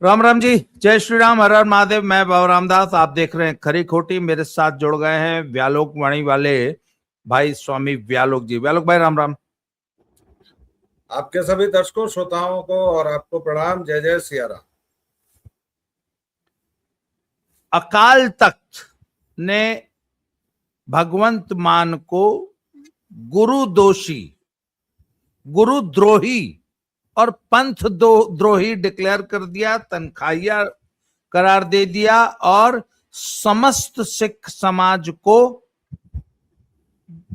राम राम जी, जय श्री राम, हर हर महादेव। मैं बाबा रामदास, आप देख रहे हैं खरी खोटी। मेरे साथ जुड़ गए हैं व्यालोक वाणी वाले भाई स्वामी व्यालोक जी। व्यालोक भाई राम राम। आपके सभी दर्शकों श्रोताओं को और आपको प्रणाम। जय जय सिया राम। अकाल तख्त ने भगवंत मान को गुरु दोषी, गुरुद्रोही और पंथ द्रोही डिक्लेयर कर दिया, तनखाहिया करार दे दिया और समस्त सिख समाज को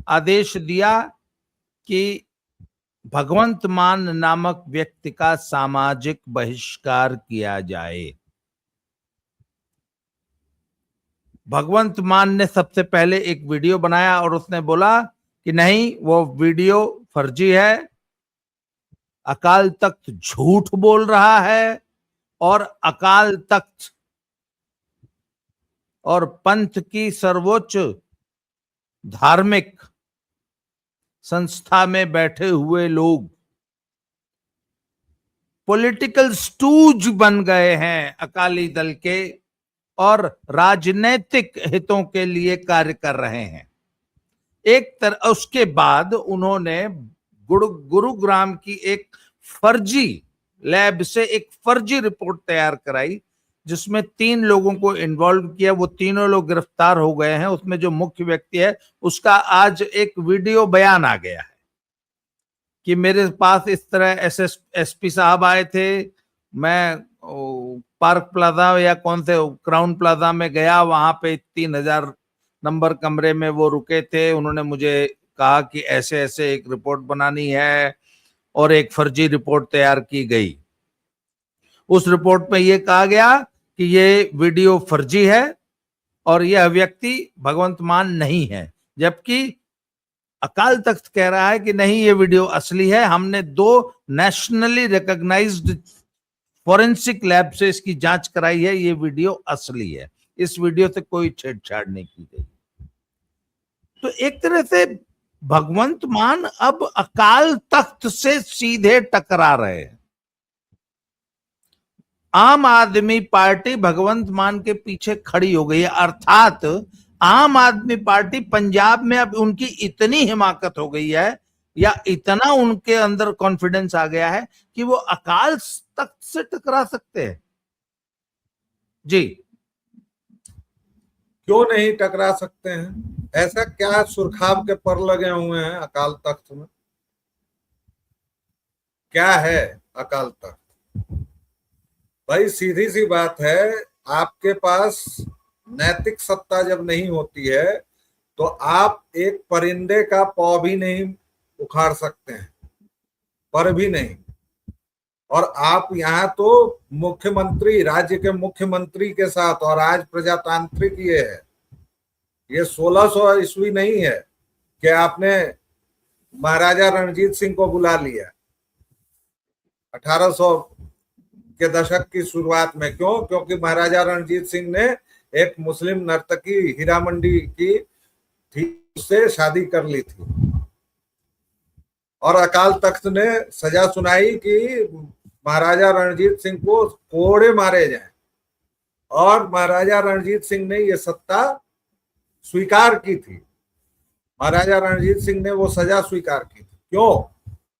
आदेश दिया कि भगवंत मान नामक व्यक्ति का सामाजिक बहिष्कार किया जाए। भगवंत मान ने सबसे पहले एक वीडियो बनाया और उसने बोला कि नहीं, वो वीडियो फर्जी है, अकाल तख्त झूठ बोल रहा है और अकाल तख्त और पंथ की सर्वोच्च धार्मिक संस्था में बैठे हुए लोग पॉलिटिकल स्टूज बन गए हैं अकाली दल के और राजनीतिक हितों के लिए कार्य कर रहे हैं। उसके बाद उन्होंने गुरुग्राम की एक फर्जी लैब से एक फर्जी रिपोर्ट तैयार कराई जिसमें 3 लोगों को इन्वॉल्व किया। वो तीनों लोग गिरफ्तार हो गए हैं। उसमें जो मुख्य व्यक्ति है उसका आज एक वीडियो बयान आ गया है कि मेरे पास इस तरह एसपी साहब आए थे, मैं पार्क प्लाजा या कौन से क्राउन प्लाजा में गया, वहां पे 3000 नंबर कमरे में वो रुके थे। उन्होंने मुझे कहा कि ऐसे ऐसे एक रिपोर्ट बनानी है और एक फर्जी रिपोर्ट तैयार की गई। उस रिपोर्ट में ये कहा गया कि ये वीडियो फर्जी है और यह व्यक्ति भगवंत मान नहीं है, जबकि अकाल तख्त कह रहा है कि नहीं, ये वीडियो असली है। हमने 2 नेशनली रिकॉग्नाइज्ड फॉरेंसिक लैब से इसकी जांच कराई है, ये वीडियो असली है। इस वीडियो से कोई छेड़छाड़ नहीं की गई। तो एक तरह से भगवंत मान अब अकाल तख्त से सीधे टकरा रहे हैं। आम आदमी पार्टी भगवंत मान के पीछे खड़ी हो गई है, अर्थात आम आदमी पार्टी पंजाब में अब उनकी इतनी हिमाकत हो गई है या इतना उनके अंदर कॉन्फिडेंस आ गया है कि वो अकाल तख्त से टकरा सकते हैं। जी, क्यों नहीं टकरा सकते हैं? ऐसा क्या सुरखाब के पर लगे हुए हैं अकाल तख्त में? क्या है अकाल तख्त? भाई सीधी सी बात है, आपके पास नैतिक सत्ता जब नहीं होती है तो आप एक परिंदे का पौ भी नहीं उखाड़ सकते हैं, पर भी नहीं। और आप यहाँ तो मुख्यमंत्री, राज्य के मुख्यमंत्री के साथ, और आज प्रजातांत्रिक ये है, ये 1600 ईस्वी नहीं है कि आपने महाराजा रणजीत सिंह को बुला लिया 1800 के दशक की शुरुआत में। क्यों? क्योंकि महाराजा रणजीत सिंह ने एक मुस्लिम नर्तकी हीरामंडी की थी, उससे शादी कर ली थी और अकाल तख्त ने सजा सुनाई कि महाराजा रणजीत सिंह को कोड़े मारे जाएं, और महाराजा रणजीत सिंह ने ये सत्ता स्वीकार की थी। महाराजा रणजीत सिंह ने वो सजा स्वीकार की थी। क्यों?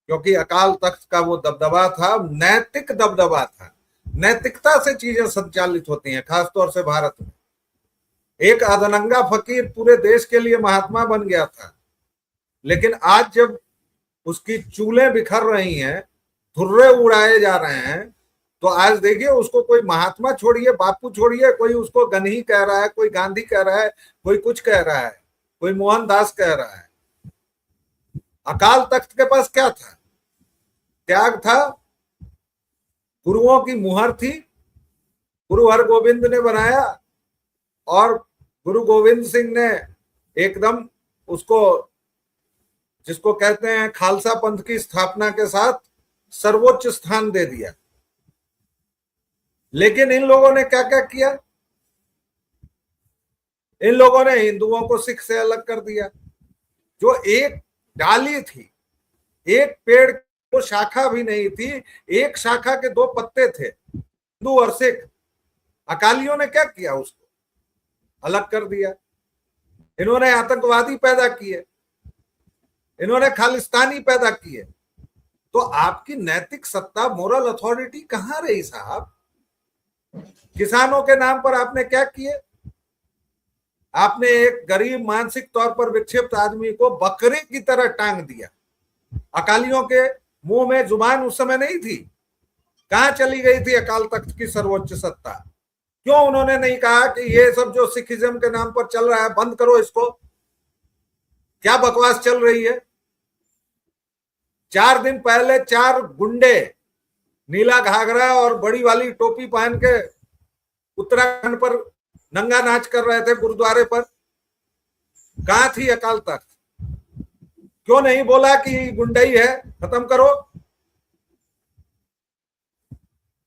क्योंकि अकाल तख्त का वो दबदबा था, नैतिक दबदबा था। नैतिकता से चीजें संचालित होती हैं, खासतौर से भारत में। एक अधनंगा फकीर पूरे देश के लिए महात्मा बन गया था, लेकिन आज जब उसकी चूलें बिखर रही हैं, धुर्रे उड़ाए जा रहे हैं, तो आज देखिए उसको कोई महात्मा छोड़िए, बापू छोड़िए, कोई उसको गन्ही कह रहा है, कोई गांधी कह रहा है, कोई कुछ कह रहा है, कोई मोहनदास कह रहा है। अकाल तख्त के पास क्या था? त्याग था, गुरुओं की मुहर थी, गुरु हरगोविंद ने बनाया, और गुरु गोविंद सिंह ने एकदम उसको, जिसको कहते हैं खालसा पंथ की स्थापना के साथ, सर्वोच्च स्थान दे दिया। लेकिन इन लोगों ने क्या क्या किया? इन लोगों ने हिंदुओं को सिख से अलग कर दिया। जो एक डाली थी, एक पेड़ को शाखा भी नहीं थी, एक शाखा के 2 पत्ते थे, हिंदू और सिख, अकालियों ने क्या किया? उसको अलग कर दिया। इन्होंने आतंकवादी पैदा किए, इन्होंने खालिस्तानी पैदा किए। तो आपकी नैतिक सत्ता, मोरल अथॉरिटी कहां रही साहब? किसानों के नाम पर आपने क्या किए? आपने एक गरीब, मानसिक तौर पर विक्षिप्त आदमी को बकरे की तरह टांग दिया। अकालियों के मुंह में जुबान उस समय नहीं थी। कहां चली गई थी अकाल तख्त की सर्वोच्च सत्ता? क्यों उन्होंने नहीं कहा कि ये सब जो सिखिज्म के नाम पर चल रहा है बंद करो इसको? क्या बकवास चल रही है? 4 दिन पहले 4 गुंडे नीला घाघरा और बड़ी वाली टोपी पहन के उत्तराखंड पर नंगा नाच कर रहे थे गुरुद्वारे पर। कहां थी अकाल तख्त? क्यों नहीं बोला कि गुंडई है, खत्म करो?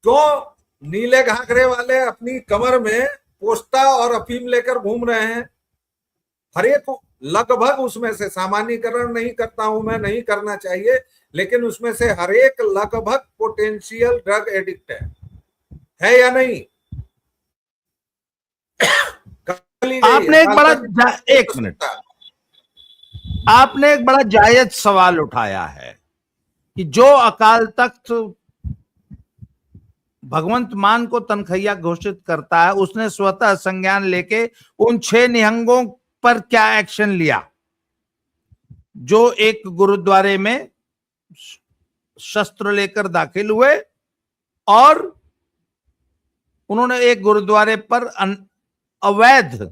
क्यों नीले घाघरे वाले अपनी कमर में पोस्ता और अफीम लेकर घूम रहे हैं? हर एक लगभग उसमें से, सामान्यीकरण नहीं करता हूं मैं, नहीं करना चाहिए, लेकिन उसमें से हर एक लगभग पोटेंशियल ड्रग एडिक्ट है या नहीं? आपने एक बड़ा एक मिनट, आपने एक बड़ा जायज सवाल उठाया है कि जो अकाल तख्त भगवंत मान को तनखैया घोषित करता है, उसने स्वतः संज्ञान लेके उन 6 निहंगों पर क्या एक्शन लिया जो एक गुरुद्वारे में शस्त्र लेकर दाखिल हुए और उन्होंने एक गुरुद्वारे पर अवैध,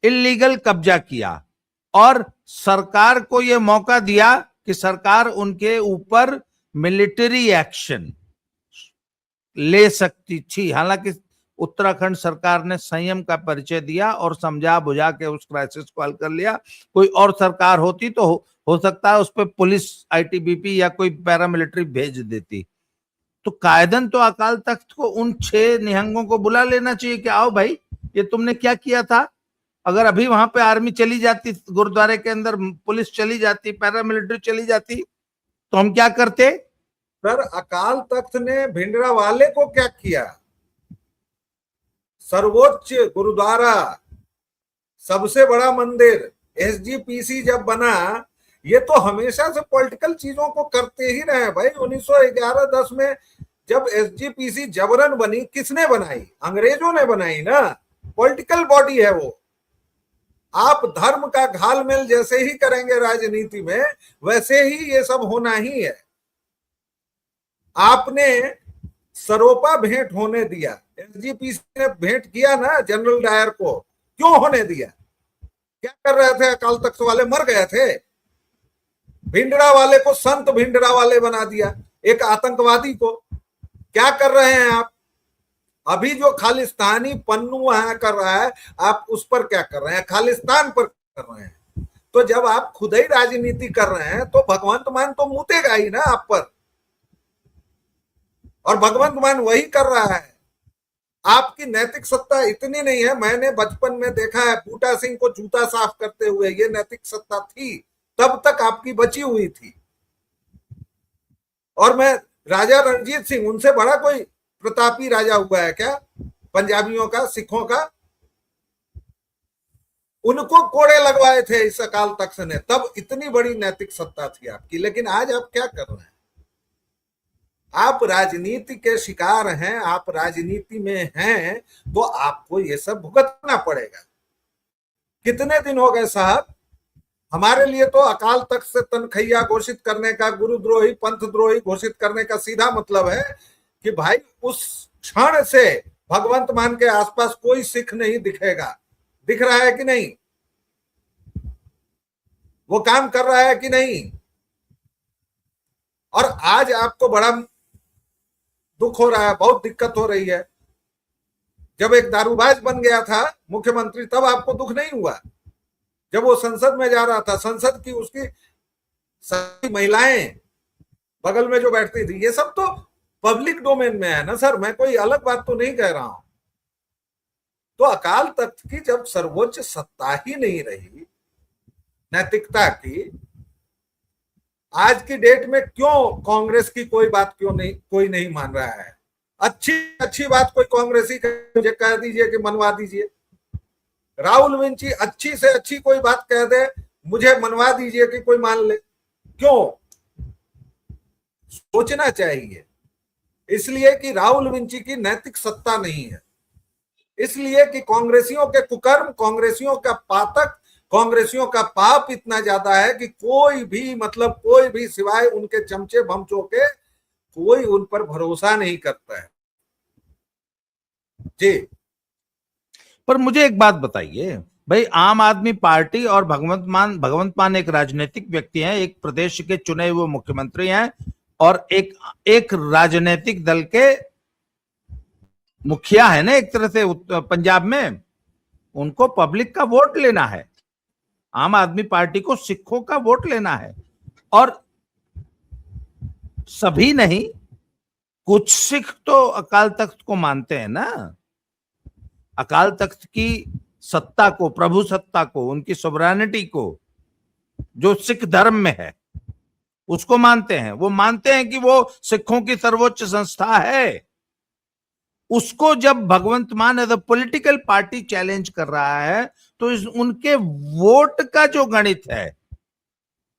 इल्लीगल कब्जा किया और सरकार को यह मौका दिया कि सरकार उनके ऊपर मिलिट्री एक्शन ले सकती थी। हालांकि उत्तराखंड सरकार ने संयम का परिचय दिया और समझा बुझा के उस क्राइसिस को हल कर लिया। कोई और सरकार होती तो हो सकता है उस पर पुलिस, आईटीबीपी या कोई पैरामिलिट्री भेज देती। तो कायदन तो अकाल तख्त को उन 6 निहंगों को बुला लेना चाहिए कि आओ भाई, ये तुमने क्या किया था। अगर अभी वहां पे आर्मी चली जाती, गुरुद्वारे के अंदर पुलिस चली जाती, पैरामिलिट्री चली जाती, तो हम क्या करते? सर, अकाल तख्त ने भिंडरावाले को क्या किया? सर्वोच्च गुरुद्वारा, सबसे बड़ा मंदिर, एसजीपीसी जब बना, ये तो हमेशा से पॉलिटिकल चीजों को करते ही रहे भाई। 1911-10 में जब एसजीपीसी जबरन बनी, किसने बनाई? अंग्रेजों ने बनाई ना। पॉलिटिकल बॉडी है वो। आप धर्म का घालमेल जैसे ही करेंगे राजनीति में, वैसे ही ये सब होना ही है। आपने सरोपा भेंट होने दिया, एसजीपीसी ने भेंट किया ना जनरल डायर को, क्यों होने दिया? क्या कर रहे थे अकाल तख्त वाले? मर गए थे। भिंडरा वाले को संत भिंडरा वाले बना दिया, एक आतंकवादी को। क्या कर रहे हैं आप? अभी जो खालिस्तानी पन्नू वहां कर रहा है, आप उस पर क्या कर रहे हैं? खालिस्तान पर कर रहे हैं। तो जब आप खुद ही राजनीति कर रहे हैं तो भगवंत मान तो मुतेगा ही ना आप पर, और भगवंत मान वही कर रहा है। आपकी नैतिक सत्ता इतनी नहीं है। मैंने बचपन में देखा है बूटा सिंह को जूता साफ करते हुए, ये नैतिक सत्ता थी, तब तक आपकी बची हुई थी। और मैं राजा रणजीत सिंह, उनसे बड़ा कोई प्रतापी राजा हुआ है क्या पंजाबियों का, सिखों का? उनको कोड़े लगवाए थे इस अकाल तख्त ने, तब इतनी बड़ी नैतिक सत्ता थी आपकी। लेकिन आज आप क्या कर रहे हैं? आप राजनीति के शिकार हैं, आप राजनीति में हैं, तो आपको ये सब भुगतना पड़ेगा। कितने दिन हो गए साहब? हमारे लिए तो अकाल तख्त से तनखैया घोषित करने का, गुरुद्रोही, पंथद्रोही घोषित करने का सीधा मतलब है कि भाई उस क्षण से भगवंत मान के आसपास कोई सिख नहीं दिखेगा। दिख रहा है कि नहीं? वो काम कर रहा है कि नहीं? और आज आपको बड़ा दुख हो रहा है, बहुत दिक्कत हो रही है। जब एक दारूबाज बन गया था मुख्यमंत्री, तब आपको दुख नहीं हुआ? जब वो संसद में जा रहा था, संसद की उसकी सारी महिलाएं बगल में जो बैठती थी, ये सब तो पब्लिक डोमेन में है ना सर। मैं कोई अलग बात तो नहीं कह रहा हूं। तो अकाल तख्त की जब सर्वोच्च सत्ता ही नहीं रही नैतिकता की, आज की डेट में क्यों कांग्रेस की कोई बात क्यों नहीं, कोई नहीं मान रहा है? अच्छी अच्छी बात कोई कांग्रेसी मुझे कह दीजिए कि मनवा दीजिए। राहुल विंची अच्छी से अच्छी कोई बात कह दे, मुझे मनवा दीजिए कि कोई मान ले। क्यों? सोचना चाहिए। इसलिए कि राहुल विंची की नैतिक सत्ता नहीं है, इसलिए कि कांग्रेसियों के कुकर्म, कांग्रेसियों का पातक, कांग्रेसियों का पाप इतना ज्यादा है कि कोई भी, मतलब कोई भी सिवाय उनके चमचे भमचों के, कोई उन पर भरोसा नहीं करता है जी। पर मुझे एक बात बताइए भाई, आम आदमी पार्टी और भगवंत मान एक राजनीतिक व्यक्ति हैं, एक प्रदेश के चुने हुए मुख्यमंत्री हैं, और एक राजनीतिक दल के मुखिया है ना, एक तरह से पंजाब में। उनको पब्लिक का वोट लेना है, आम आदमी पार्टी को सिखों का वोट लेना है। और सभी नहीं, कुछ सिख तो अकाल तख्त को मानते हैं ना, अकाल तख्त की सत्ता को, प्रभु सत्ता को, उनकी सोवरेनिटी को, जो सिख धर्म में है उसको मानते हैं। वो मानते हैं कि वो सिखों की सर्वोच्च संस्था है। उसको जब Bhagwant Mann as a political party challenge कर रहा है, तो उनके वोट का जो गणित है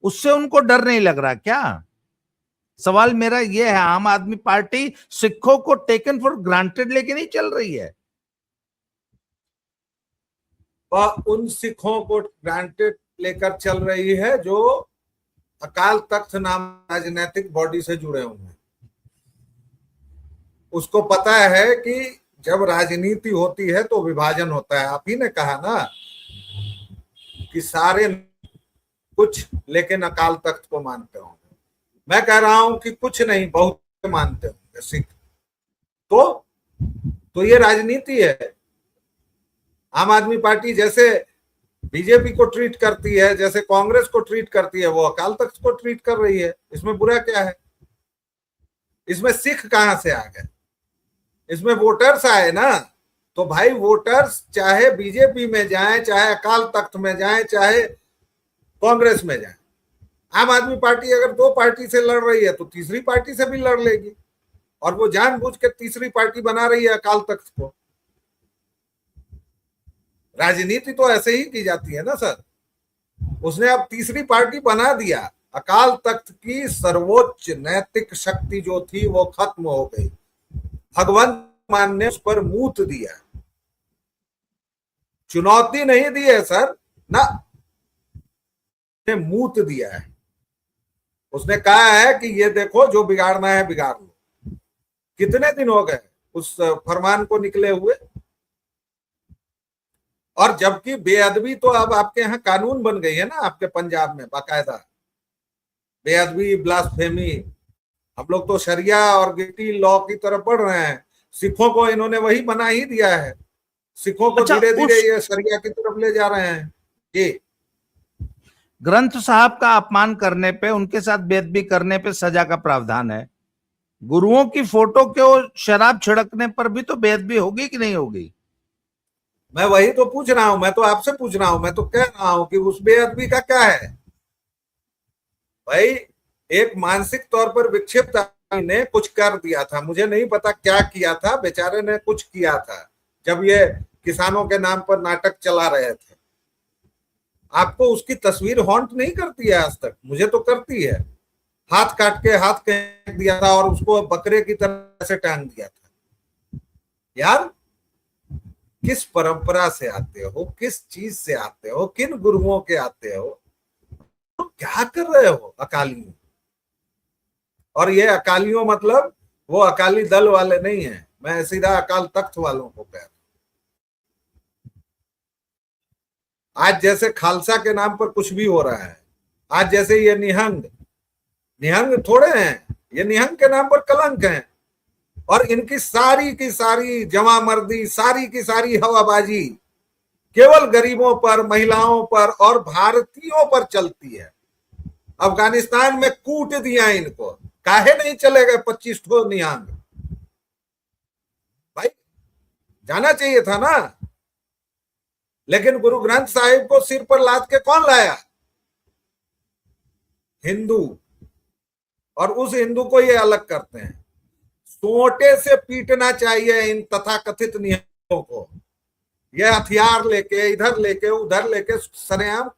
उससे उनको डर नहीं लग रहा क्या? सवाल मेरा यह है, आम आदमी पार्टी सिखों को टेकन फॉर ग्रांटेड लेके नहीं चल रही है। वह उन सिखों को ग्रांटेड लेकर चल रही है जो अकाल तख्त नाम राजनीतिक बॉडी से जुड़े हुए हैं। उसको पता है कि जब राजनीति होती है तो विभाजन होता है। आप ही ने कहा ना कि सारे कुछ लेकिन अकाल तख्त को मानते होंगे। मैं कह रहा हूं कि कुछ नहीं, बहुत मानते होंगे सिख। तो ये राजनीति है। आम आदमी पार्टी जैसे बीजेपी को ट्रीट करती है, जैसे कांग्रेस को ट्रीट करती है, वो अकाल तख्त को ट्रीट कर रही है। इसमें बुरा क्या है? इसमें सिख कहां से आ गए? इसमें वोटर्स आए ना। तो भाई वोटर्स चाहे बीजेपी में जाएं, चाहे अकाल तख्त में जाएं, चाहे कांग्रेस में जाएं, आम आदमी पार्टी अगर दो पार्टी से लड़ रही है तो तीसरी पार्टी से भी लड़ लेगी। और वो जानबूझ के तीसरी पार्टी बना रही है अकाल तख्त को। राजनीति तो ऐसे ही की जाती है ना सर। उसने अब तीसरी पार्टी बना दिया। अकाल तख्त की सर्वोच्च नैतिक शक्ति जो थी वो खत्म हो गई। भगवंत मान ने उस पर मूत दिया, चुनौती नहीं दी है सर ना, ने मूत दिया है। उसने कहा है कि ये देखो, जो बिगाड़ना है बिगाड़ लो। कितने दिन हो गए उस फरमान को निकले हुए? और जबकि बेअदबी तो अब आपके यहाँ कानून बन गई है ना, आपके पंजाब में बाकायदा बेअदबी, ब्लास्फेमी। हम लोग तो शरिया और गिटी लॉ की तरफ बढ़ रहे हैं। सिखों को इन्होंने वही बना ही दिया है। सिखों को धीरे धीरे ये शरिया की तरफ ले जा रहे हैं। ये ग्रंथ साहब का अपमान करने पे, उनके साथ बेअदबी करने पे सजा का प्रावधान है। गुरुओं की फोटो को शराब छिड़कने पर भी तो बेअदबी होगी कि नहीं होगी? मैं वही तो पूछ रहा हूं, मैं तो आपसे पूछ रहा हूं, मैं तो कह रहा हूं कि उस बेअदबी का क्या है भाई? एक मानसिक तौर पर विक्षिप्त आदमी ने कुछ कर दिया था, मुझे नहीं पता क्या किया था, बेचारे ने कुछ किया था जब ये किसानों के नाम पर नाटक चला रहे थे। आपको उसकी तस्वीर हॉन्ट नहीं करती है आज तक? मुझे तो करती है। हाथ काट के हाथ फेंक दिया था और उसको बकरे की तरह से टांग दिया था। यार किस परंपरा से आते हो, किस चीज से आते हो, किन गुरुओं के आते हो, तो क्या कर रहे हो अकालियों? और ये अकालियों मतलब वो अकाली दल वाले नहीं है, मैं सीधा अकाल तख्त वालों को कह रहा हूं। आज जैसे खालसा के नाम पर कुछ भी हो रहा है, आज जैसे ये निहंग थोड़े हैं, ये निहंग के नाम पर कलंक हैं। और इनकी सारी की सारी जमामर्दी, सारी की सारी हवाबाजी केवल गरीबों पर, महिलाओं पर और भारतीयों पर चलती है। अफगानिस्तान में कूट दिया इनको, काहे नहीं चले गए 25 ठो निहंग? भाई जाना चाहिए था ना। लेकिन गुरु ग्रंथ साहिब को सिर पर लाद के कौन लाया? हिंदू। और उस हिंदू को ये अलग करते हैं। सोंटे से पीटना चाहिए इन तथाकथित निहंगों को। ये हथियार लेके इधर लेके उधर लेके सरेआम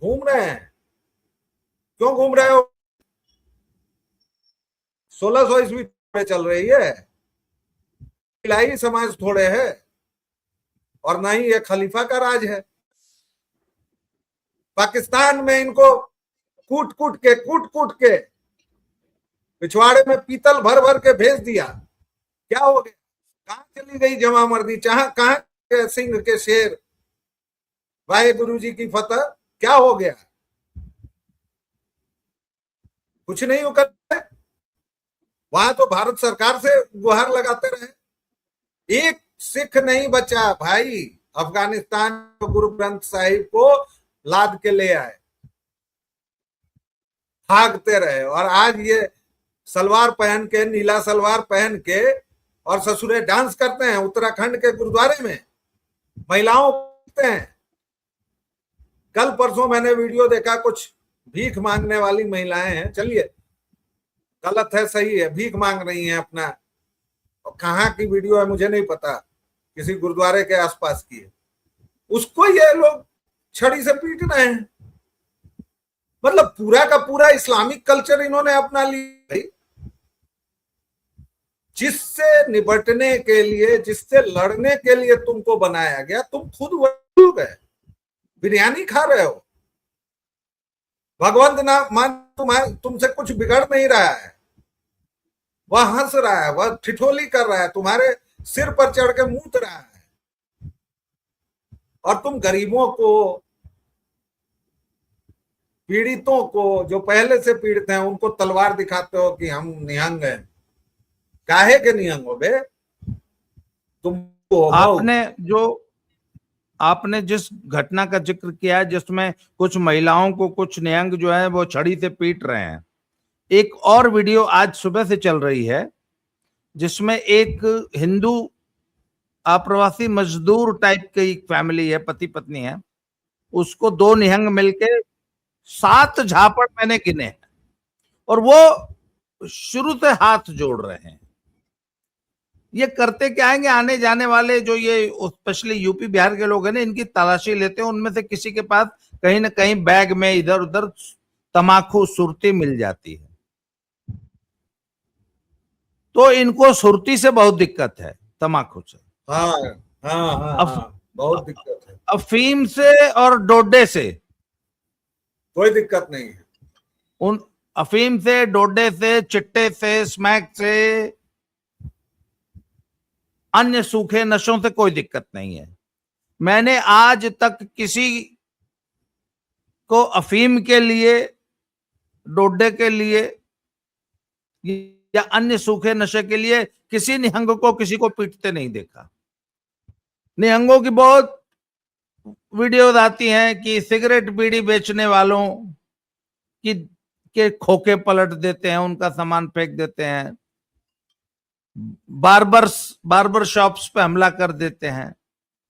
घूम रहे हैं। क्यों घूम रहे हो? 1600 ईस्वी चल रही है, इलाही समाज थोड़े है, और ना ही ये खलीफा का राज है। पाकिस्तान में इनको कूट कूट के पिछवाड़े में पीतल भर भर के भेज दिया। क्या हो गया? कहां चली गई जमा मर्दी? कहां सिंह के शेर, वाहे गुरु जी की फतह? क्या हो गया? कुछ नहीं हो कर। वहां तो भारत सरकार से गुहार लगाते रहे। एक सिख नहीं बचा भाई। अफगानिस्तान गुरु ग्रंथ साहिब को लाद के ले आए, भागते रहे, और आज ये सलवार पहन के, नीला सलवार पहन के और ससुरे डांस करते हैं उत्तराखंड के गुरुद्वारे में, महिलाओं करते हैं। कल परसों मैंने वीडियो देखा, कुछ भीख मांगने वाली महिलाएं हैं, चलिए गलत है सही है, भीख मांग रही हैं अपना, और कहाँ की वीडियो है मुझे नहीं पता, किसी गुरुद्वारे के आसपास की है, उसको ये लोग छड़ी से पीट रहे हैं। मतलब पूरा का पूरा इस्लामिक कल्चर इन्होंने अपना लिया। जिससे निपटने के लिए, जिससे लड़ने के लिए तुमको बनाया गया, तुम खुद वही गए, बिरयानी खा रहे हो। भगवंत ना मान तुमसे कुछ बिगड़ नहीं रहा है, वह हंस रहा है, वह ठिठोली कर रहा है, तुम्हारे सिर पर चढ़ के मूत रहा है, और तुम गरीबों को, पीड़ितों को, जो पहले से पीड़ित हैं, उनको तलवार दिखाते हो कि हम निहंग हैं। काहे के निहंग हो बे तुम? आपने जिस घटना का जिक्र किया है जिसमें कुछ महिलाओं को कुछ निहंग जो है वो छड़ी से पीट रहे हैं, एक और वीडियो आज सुबह से चल रही है जिसमें एक हिंदू आप्रवासी मजदूर टाइप की फैमिली है, पति पत्नी है, उसको दो निहंग मिलके 7 झापड़ मैंने गिने हैं, और वो शुरू से हाथ जोड़ रहे हैं। ये करते क्या है, आने जाने वाले जो ये स्पेशली यूपी बिहार के लोग हैं ना, इनकी तलाशी लेते हैं, उनमें से किसी के पास कहीं ना कहीं बैग में इधर उधर तमाकू सुरती मिल जाती है, तो इनको सुरती से बहुत दिक्कत है, तमाकू से। बहुत दिक्कत है। अफीम से और डोडे से कोई दिक्कत नहीं है। उन अफीम से, डोडे से, चिट्टे से, स्मैक से, अन्य सूखे नशों से कोई दिक्कत नहीं है। मैंने आज तक किसी को अफीम के लिए, डोडे के लिए या अन्य सूखे नशे के लिए किसी निहंग को किसी को पीटते नहीं देखा। निहंगों की बहुत वीडियोज आती हैं कि सिगरेट बीड़ी बेचने वालों की के खोखे पलट देते हैं, उनका सामान फेंक देते हैं, बार्बर शॉप्स पे हमला कर देते हैं।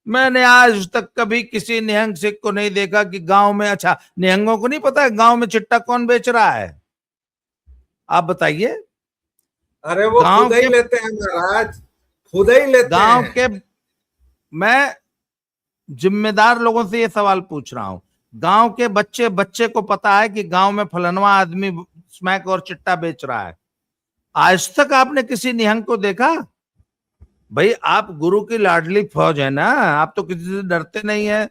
मैंने आज तक कभी किसी निहंग सिख को नहीं देखा कि गांव में, अच्छा निहंगों को नहीं पता है गांव में चिट्टा कौन बेच रहा है? आप बताइए। अरे वो खुद ही लेते हैं महाराज, खुद ही लेते गांव हैं। के, मैं जिम्मेदार लोगों से ये सवाल पूछ रहा हूं, गांव के बच्चे को पता है कि गांव में फलानवा आदमी स्मैक और चिट्टा बेच रहा है? आज तक आपने किसी निहंग को देखा? भाई आप गुरु की लाडली फौज है ना, आप तो किसी से डरते नहीं है।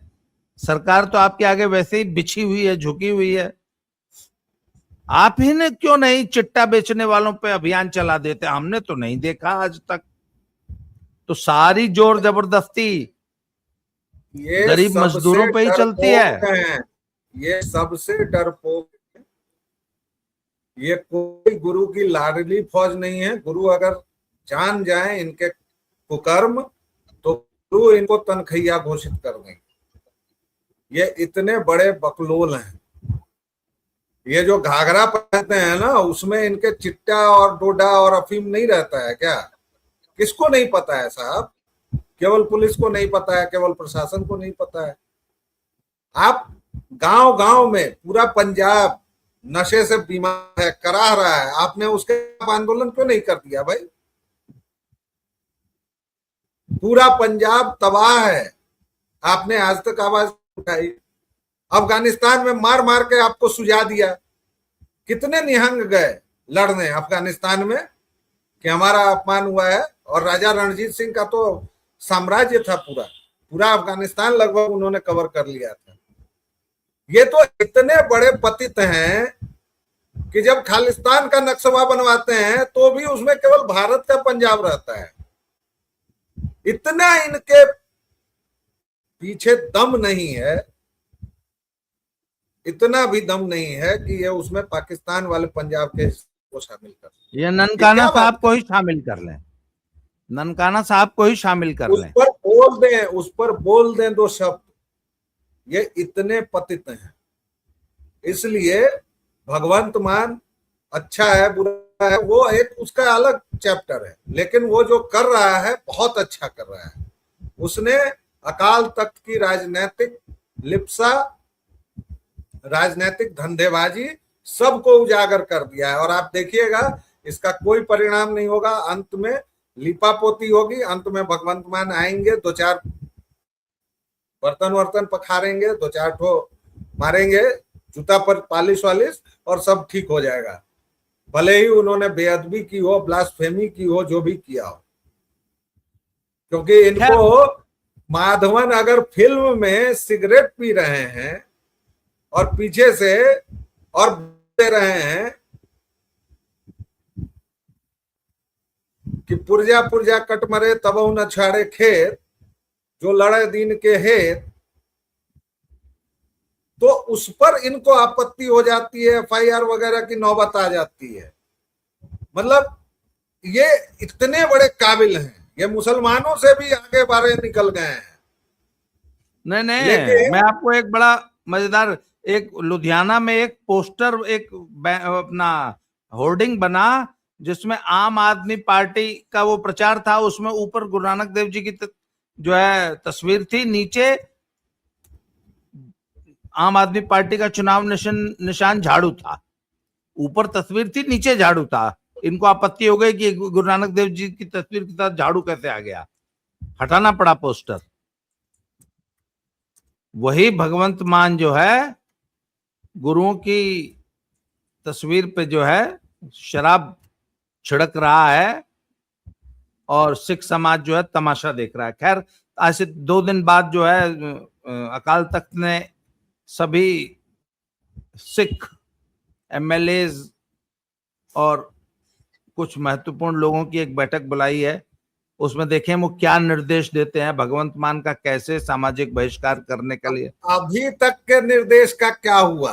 सरकार तो आपके आगे वैसे ही बिछी हुई है, झुकी हुई है। आप ही ने क्यों नहीं चिट्टा बेचने वालों पे अभियान चला देते? हमने तो नहीं देखा आज तक। तो सारी जोर जबरदस्ती ये गरीब मजदूरों पे ही चलती है। ये सबसे डरपोक, ये कोई गुरु की लाडली फौज नहीं है। गुरु अगर जान जाए इनके कुकर्म तो गुरु इनको तनखैया घोषित कर देंगे। ये इतने बड़े बकलोल हैं। ये जो घाघरा पहनते हैं ना, उसमें इनके चिट्टा और डोडा और अफीम नहीं रहता है क्या? किसको नहीं पता है साहब? केवल पुलिस को नहीं पता है, केवल प्रशासन को नहीं पता है। आप गांव गांव में, पूरा पंजाब नशे से बीमार है, कराह रहा है, आपने उसके आंदोलन क्यों नहीं कर दिया भाई? पूरा पंजाब तबाह है, आपने आज तक आवाज उठाई। अफगानिस्तान में मार मार के आपको सुझा दिया, कितने निहंग गए लड़ने अफगानिस्तान में कि हमारा अपमान हुआ है। और राजा रणजीत सिंह का तो साम्राज्य था, पूरा पूरा अफगानिस्तान लगभग उन्होंने कवर कर लिया था। ये तो इतने बड़े पतित हैं कि जब खालिस्तान का नक्शा बनवाते हैं तो भी उसमें केवल भारत का पंजाब रहता है। इतना इनके पीछे दम नहीं है, इतना भी दम नहीं है कि ये उसमें पाकिस्तान वाले पंजाब के को शामिल कर, ये ननकाना साहब को ही शामिल कर लें, ननकाना साहब को ही शामिल कर लें, उस पर बोल दें दो शब्द। ये इतने पतित हैं, इसलिए भगवंत मान अच्छा है बुरा है वो एक उसका अलग चैप्टर है, लेकिन वो जो कर रहा है बहुत अच्छा कर रहा है। उसने अकाल तख्त की राजनीतिक लिप्सा, राजनीतिक धंधेबाजी सबको उजागर कर दिया है। और आप देखिएगा इसका कोई परिणाम नहीं होगा, अंत में लिपापोती होगी, अंत में भगवंत मान आएंगे, दो चार बर्तन वर्तन पखारेंगे, दो चार ठो मारेंगे जूता पर पालिश वालिश, और सब ठीक हो जाएगा। भले ही उन्होंने बेअदबी की हो, ब्लास्फेमी की हो, जो भी किया हो, क्योंकि इनको माधवन अगर फिल्म में सिगरेट पी रहे हैं और पीछे से और दे रहे हैं कि पुरजा पुरजा कट मरे तबहु न छाड़े खेत, जो लड़े दीन के हेत, तो उस पर इनको आपत्ति हो जाती है, एफआईआर वगैरह की नौबत आ जाती है। मतलब ये इतने बड़े काबिल हैं, ये मुसलमानों से भी आगे बारे निकल गए हैं। नहीं, मैं आपको एक बड़ा मजेदार, एक लुधियाना में एक पोस्टर, एक अपना होर्डिंग बना जिसमें आम आदमी पार्टी का वो प्रचार था, उसमें ऊपर गुरु नानक देव जी की जो है तस्वीर थी, नीचे आम आदमी पार्टी का चुनाव निशान झाड़ू था, ऊपर तस्वीर थी, नीचे झाड़ू था। इनको आपत्ति हो गई कि गुरु नानक देव जी की तस्वीर के साथ झाड़ू कैसे आ गया, हटाना पड़ा पोस्टर। वही भगवंत मान जो है गुरुओं की तस्वीर पे जो है शराब छिड़क रहा है और सिख समाज जो है तमाशा देख रहा है। खैर, आज से 2 दिन बाद जो है अकाल तख्त ने सभी सिख एमएलएज और कुछ महत्वपूर्ण लोगों की एक बैठक बुलाई है। उसमें देखें वो क्या निर्देश देते हैं भगवंत मान का कैसे सामाजिक बहिष्कार करने के लिए। अभी तक के निर्देश का क्या हुआ,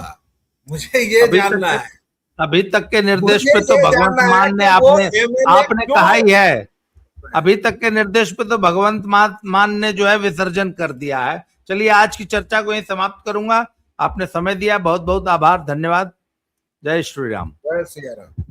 मुझे ये जानना है। अभी तक के निर्देश पे तो भगवंत मान ने आपने कहा ही है, अभी तक के निर्देश पे तो भगवंत मान ने जो है विसर्जन कर दिया है। चलिए आज की चर्चा को यहीं समाप्त करूंगा। आपने समय दिया, बहुत बहुत आभार, धन्यवाद। जय श्री राम। जय श्री राम।